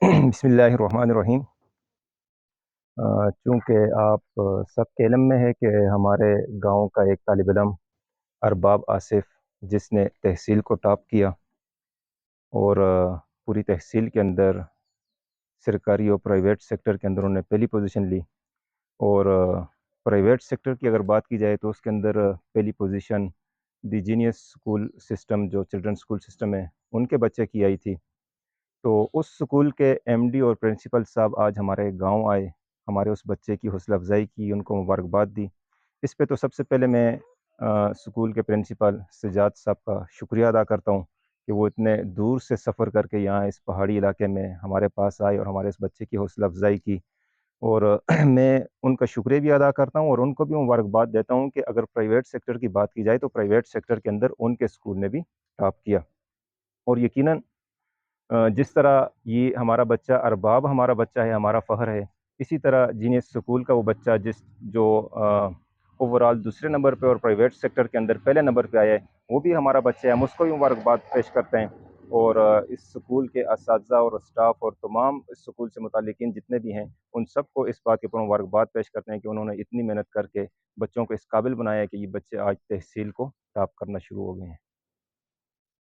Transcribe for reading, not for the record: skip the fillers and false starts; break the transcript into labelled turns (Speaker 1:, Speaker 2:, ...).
Speaker 1: بسم اللہ الرحمن الرحیم۔ چونکہ آپ سب کے علم میں ہے کہ ہمارے گاؤں کا ایک طالب علم ارباب آصف، جس نے تحصیل کو ٹاپ کیا اور پوری تحصیل کے اندر سرکاری اور پرائیویٹ سیکٹر کے اندر انہوں نے پہلی پوزیشن لی، اور پرائیویٹ سیکٹر کی اگر بات کی جائے تو اس کے اندر پہلی پوزیشن دی جینیس اسکول سسٹم، جو چلڈرن اسکول سسٹم ہے، ان کے بچے کی آئی تھی۔ تو اس اسکول کے ایم ڈی اور پرنسپل صاحب آج ہمارے گاؤں آئے، ہمارے اس بچے کی حوصلہ افزائی کی، ان کو مبارکباد دی۔ اس پہ تو سب سے پہلے میں اسکول کے پرنسپل سجاد صاحب کا شکریہ ادا کرتا ہوں کہ وہ اتنے دور سے سفر کر کے یہاں اس پہاڑی علاقے میں ہمارے پاس آئے اور ہمارے اس بچے کی حوصلہ افزائی کی، اور میں ان کا شکریہ بھی ادا کرتا ہوں اور ان کو بھی مبارکباد دیتا ہوں کہ اگر پرائیویٹ سیکٹر کی بات کی جائے تو پرائیویٹ سیکٹر کے اندر ان کے اسکول نے بھی ٹاپ کیا۔ اور یقیناً جس طرح یہ ہمارا بچہ ارباب ہمارا بچہ ہے، ہمارا فخر ہے، اسی طرح جینیس اسکول کا وہ بچہ جو اوور آل دوسرے نمبر پہ اور پرائیویٹ سیکٹر کے اندر پہلے نمبر پہ آیا ہے، وہ بھی ہمارا بچہ ہے، ہم اس کو بھی مبارکباد پیش کرتے ہیں۔ اور اس اسکول کے اساتذہ اور اسٹاف اور تمام اس اسکول سے متعلقین جتنے بھی ہیں، ان سب کو اس بات کے اوپر مبارکباد پیش کرتے ہیں کہ انہوں نے اتنی محنت کر کے بچوں کو اس قابل بنایا ہے کہ یہ بچے آج تحصیل کو ٹاپ کرنا شروع ہو گئے ہیں۔